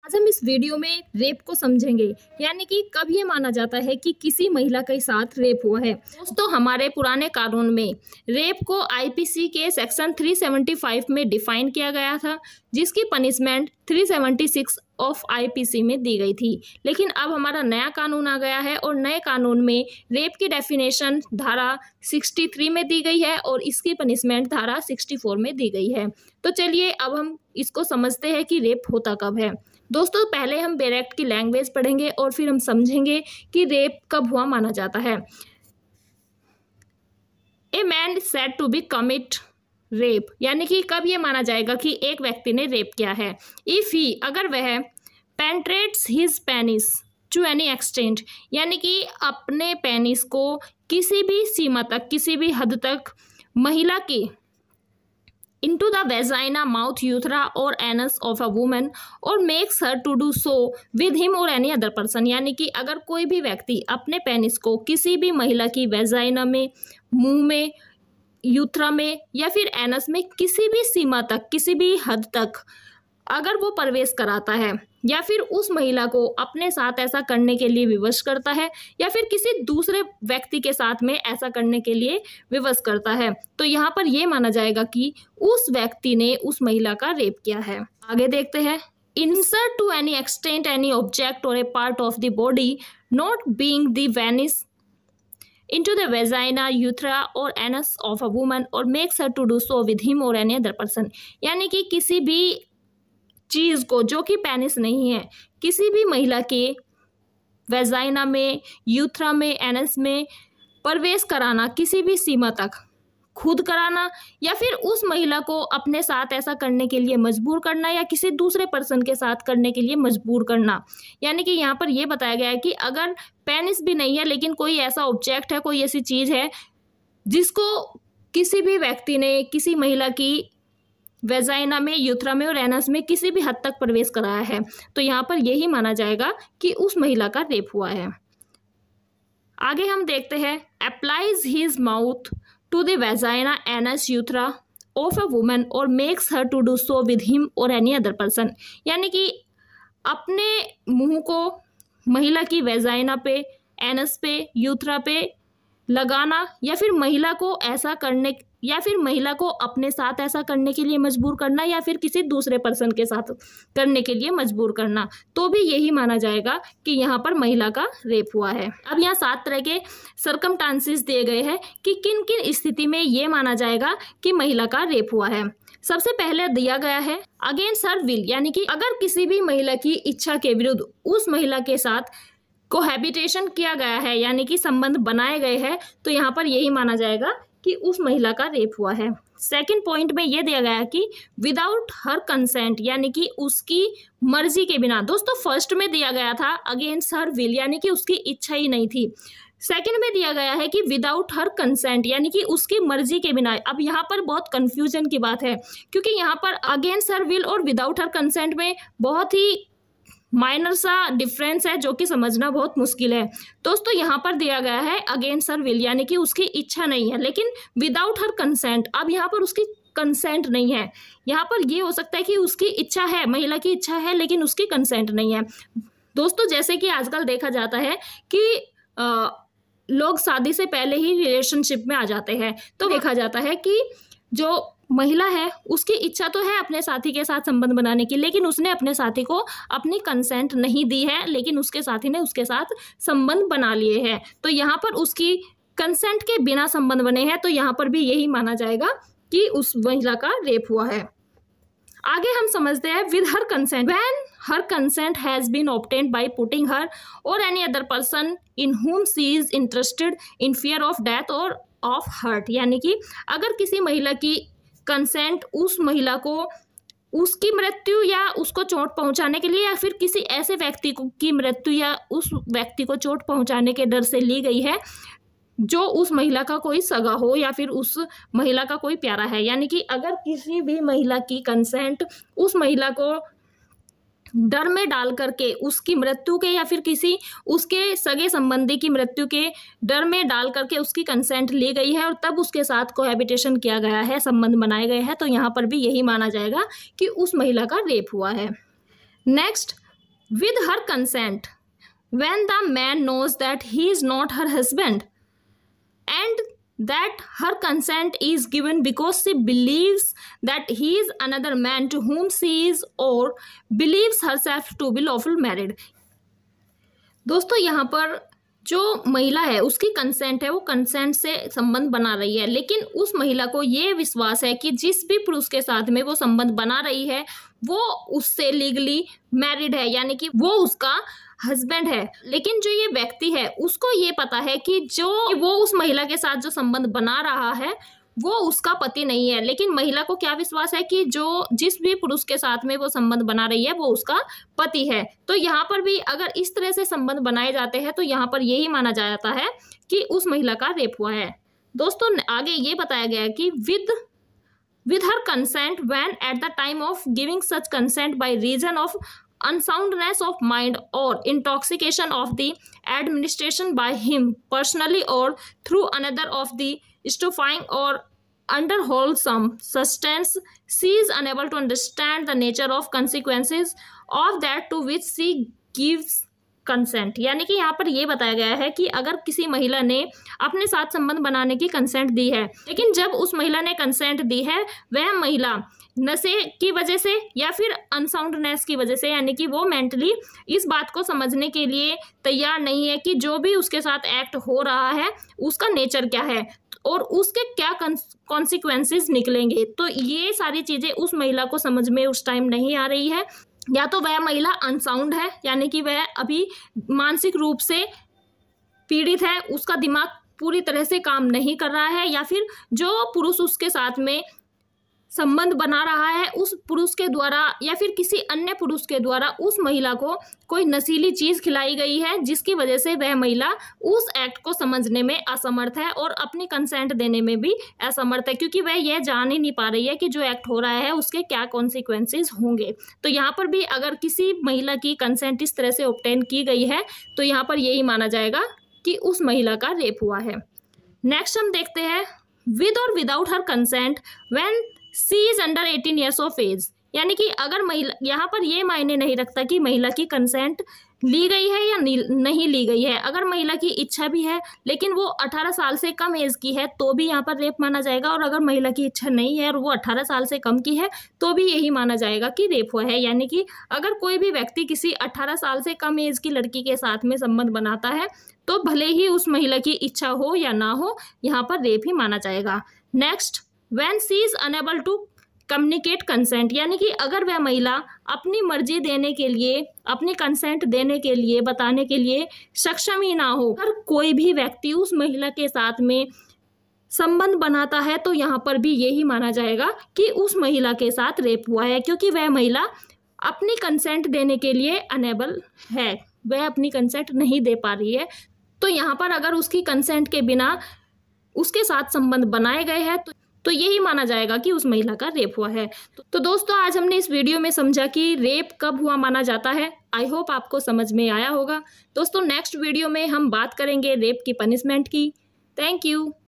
आज हम इस वीडियो में रेप को समझेंगे, यानी कि कब ये माना जाता है कि किसी महिला के साथ रेप हुआ है। दोस्तों, हमारे पुराने कानून में रेप को आईपीसी के सेक्शन 375 में डिफाइन किया गया था, जिसकी पनिशमेंट 376 ऑफ आईपीसी में दी गई थी। लेकिन अब हमारा नया कानून आ गया है और नए कानून में रेप की डेफिनेशन धारा 63 में दी गई है और इसकी पनिशमेंट धारा 64 में दी गई है। तो चलिए अब हम इसको समझते हैं कि रेप होता कब है। दोस्तों, पहले हम बेर एक्ट की लैंग्वेज पढ़ेंगे और फिर हम समझेंगे कि रेप कब हुआ माना जाता है। A man said to be commit rape, यानी कि कब ये माना जाएगा कि एक व्यक्ति ने रेप किया है। इफ ही, अगर वह penetrates his penis to any extent, यानी कि अपने पेनिस को किसी भी सीमा तक, किसी भी हद तक महिला की into the vagina, mouth, urethra or anus of a woman or makes her to do so with him or any other person, यानी कि अगर कोई भी व्यक्ति अपने पेनिस को किसी भी महिला की वेजाइना में, मुंह में, यूथ्रा में या फिर एनस में किसी भी सीमा तक, किसी भी हद तक अगर वो प्रवेश कराता है या फिर उस महिला को अपने साथ ऐसा करने के लिए विवश करता है या फिर किसी दूसरे व्यक्ति के साथ में ऐसा करने के लिए विवश करता है, तो यहाँ पर यह माना जाएगा कि उस व्यक्ति ने उस महिला का रेप किया है। आगे देखते हैं। Insert to any extent any object और a part of the body not being the penis into the vagina, urethra or anus of a woman or makes her to do so with him or any other person, यानी कि किसी भी चीज़ को जो कि penis नहीं है, किसी भी महिला के वेजाइना में, यूथ्रा में, एनस में प्रवेश कराना, किसी भी सीमा तक खुद कराना या फिर उस महिला को अपने साथ ऐसा करने के लिए मजबूर करना या किसी दूसरे पर्सन के साथ करने के लिए मजबूर करना। यानी कि यहाँ पर यह बताया गया है कि अगर पेनिस भी नहीं है लेकिन कोई ऐसा ऑब्जेक्ट है, कोई ऐसी चीज़ है जिसको किसी भी व्यक्ति ने किसी महिला की वेजाइना में, यूथ्रा में और एनस में किसी भी हद तक प्रवेश कराया है, तो यहाँ पर यही माना जाएगा कि उस महिला का रेप हुआ है। आगे हम देखते हैं। Applies his mouth to the vagina, anus, urethra of a woman or makes her to do so with him or any other person, यानी कि अपने मुंह को महिला की वेजाइना पे, एनस पे, यूथ्रा पे लगाना या फिर महिला को ऐसा करने या फिर महिला को अपने साथ ऐसा करने के लिए मजबूर करना या फिर किसी दूसरे पर्सन के साथ करने के लिए मजबूर करना, तो भी यही माना जाएगा कि यहाँ पर महिला का रेप हुआ है। अब यहाँ 7 तरह के सर्कमस्टांसेस दिए गए हैं कि किन किन स्थिति में ये माना जाएगा कि महिला का रेप हुआ है। सबसे पहले दिया गया है अगेंस्ट हर विल, यानी कि अगर किसी भी महिला की इच्छा के विरुद्ध उस महिला के साथ कोहैबिटेशन किया गया है, यानी कि संबंध बनाए गए हैं, तो यहाँ पर यही माना जाएगा कि उस महिला का रेप हुआ है। सेकंड पॉइंट में यह दिया गया है कि विदाउट हर कंसेंट, यानी कि उसकी मर्जी के बिना। दोस्तों, फर्स्ट में दिया गया था अगेंस्ट हर विल, यानी कि उसकी इच्छा ही नहीं थी। सेकंड में दिया गया है कि विदाउट हर कंसेंट, यानी कि उसकी मर्जी के बिना। अब यहाँ पर बहुत कंफ्यूजन की बात है, क्योंकि यहाँ पर अगेंस्ट हर विल और विदाउट हर कंसेंट में बहुत ही माइनर सा डिफरेंस है जो कि समझना बहुत मुश्किल है। दोस्तों, यहाँ पर दिया गया है अगेंस्ट हर विल, यानी कि उसकी इच्छा नहीं है, लेकिन विदाउट हर कंसेंट। अब यहाँ पर उसकी कंसेंट नहीं है। यहाँ पर ये हो सकता है कि उसकी इच्छा है, महिला की इच्छा है, लेकिन उसकी कंसेंट नहीं है। दोस्तों, जैसे कि आजकल देखा जाता है कि लोग शादी से पहले ही रिलेशनशिप में आ जाते हैं, तो देखा जाता है कि जो महिला है उसकी इच्छा तो है अपने साथी के साथ संबंध बनाने की, लेकिन उसने अपने साथी को अपनी कंसेंट नहीं दी है, लेकिन उसके साथी ने उसके साथ संबंध बना लिए हैं, तो यहाँ पर उसकी कंसेंट के बिना संबंध बने हैं, तो यहाँ पर भी यही माना जाएगा कि उस महिला का रेप हुआ है। आगे हम समझते हैं with her consent, when her consent has been obtained by putting her or any other person in whom she is interested in fear of death or of hurt, यानी कि अगर किसी महिला की कंसेंट उस महिला को उसकी मृत्यु या उसको चोट पहुंचाने के लिए या फिर किसी ऐसे व्यक्ति की मृत्यु या उस व्यक्ति को चोट पहुंचाने के डर से ली गई है जो उस महिला का कोई सगा हो या फिर उस महिला का कोई प्यारा है, यानी कि अगर किसी भी महिला की कंसेंट उस महिला को डर में डाल करके उसकी मृत्यु के या फिर किसी उसके सगे संबंधी की मृत्यु के डर में डाल करके उसकी कंसेंट ली गई है और तब उसके साथ कोहैबिटेशन किया गया है, संबंध बनाए गए हैं, तो यहाँ पर भी यही माना जाएगा कि उस महिला का रेप हुआ है। Next, with her consent when the man knows that he is not her husband and that her consent is given because she believes that he is another man to whom she is or believes herself to be lawful married। दोस्तों यहाँ पर जो महिला है उसकी consent है, वो consent से संबंध बना रही है, लेकिन उस महिला को ये विश्वास है कि जिस भी पुरुष के साथ में वो संबंध बना रही है वो उससे लीगली मैरिड है, यानी कि वो उसका हस्बैंड है। लेकिन जो ये व्यक्ति है उसको ये पता है कि जो वो उस महिला के साथ जो संबंध बना रहा है वो उसका पति नहीं है, लेकिन महिला को क्या विश्वास है कि जो जिस भी पुरुष के साथ में वो संबंध बना रही है वो उसका पति है। तो यहाँ पर भी अगर इस तरह से संबंध बनाए जाते हैं तो यहाँ पर यही माना जाता है कि उस महिला का रेप हुआ है। दोस्तों आगे ये बताया गया है कि with her consent when at the time of giving such consent by reason of unsoundness of mind or intoxication of the administration by him personally or through another of the stupefying or unwholesome substance, she is unable to understand the nature of consequences of that to which she gives consent. यानी कि यहाँ पर ये बताया गया है कि अगर किसी महिला ने अपने साथ संबंध बनाने की कंसेंट दी है, लेकिन जब उस महिला ने कंसेंट दी है वह महिला नशे की वजह से या फिर अनसाउंडनेस की वजह से, यानी कि वो मेंटली इस बात को समझने के लिए तैयार नहीं है कि जो भी उसके साथ एक्ट हो रहा है उसका नेचर क्या है और उसके क्या कॉन्सिक्वेंसेस निकलेंगे, तो ये सारी चीज़ें उस महिला को समझ में उस टाइम नहीं आ रही है। या तो वह महिला अनसाउंड है, यानी कि वह अभी मानसिक रूप से पीड़ित है, उसका दिमाग पूरी तरह से काम नहीं कर रहा है, या फिर जो पुरुष उसके साथ में संबंध बना रहा है उस पुरुष के द्वारा या फिर किसी अन्य पुरुष के द्वारा उस महिला को कोई नशीली चीज़ खिलाई गई है जिसकी वजह से वह महिला उस एक्ट को समझने में असमर्थ है और अपनी कंसेंट देने में भी असमर्थ है, क्योंकि वह यह जान ही नहीं पा रही है कि जो एक्ट हो रहा है उसके क्या कॉन्सिक्वेंसेस होंगे। तो यहाँ पर भी अगर किसी महिला की कंसेंट इस तरह से ऑब्टेन की गई है तो यहाँ पर यही माना जाएगा कि उस महिला का रेप हुआ है। नेक्स्ट हम देखते हैं with or without her consent when she is under 18 years of age. यानी कि अगर महिला, यहाँ पर ये मायने नहीं रखता कि महिला की कंसेंट ली गई है या नहीं ली गई है, अगर महिला की इच्छा भी है लेकिन वो 18 साल से कम एज की है तो भी यहाँ पर रेप माना जाएगा, और अगर महिला की इच्छा नहीं है और वो 18 साल से कम की है तो भी यही माना जाएगा कि रेप हुआ है। यानी कि अगर कोई भी व्यक्ति किसी 18 साल से कम एज की लड़की के साथ में संबंध बनाता है तो भले ही उस महिला की इच्छा हो या ना हो, यहाँ पर रेप ही माना जाएगा। Next, when she is unable to communicate consent, यानी कि अगर वह महिला अपनी मर्जी देने के लिए, अपनी कंसेंट देने के लिए, बताने के लिए सक्षम ही ना हो, अगर कोई भी व्यक्ति उस महिला के साथ में संबंध बनाता है तो यहाँ पर भी यही माना जाएगा कि उस महिला के साथ रेप हुआ है, क्योंकि वह महिला अपनी कंसेंट देने के लिए अनेबल है, वह अपनी कंसेंट नहीं दे पा रही है। तो यहाँ पर अगर उसकी कंसेंट के बिना उसके साथ संबंध बनाए गए हैं तो यही माना जाएगा कि उस महिला का रेप हुआ है। तो दोस्तों आज हमने इस वीडियो में समझा कि रेप कब हुआ माना जाता है। आई होप आपको समझ में आया होगा। दोस्तों नेक्स्ट वीडियो में हम बात करेंगे रेप की पनिशमेंट की। Thank you.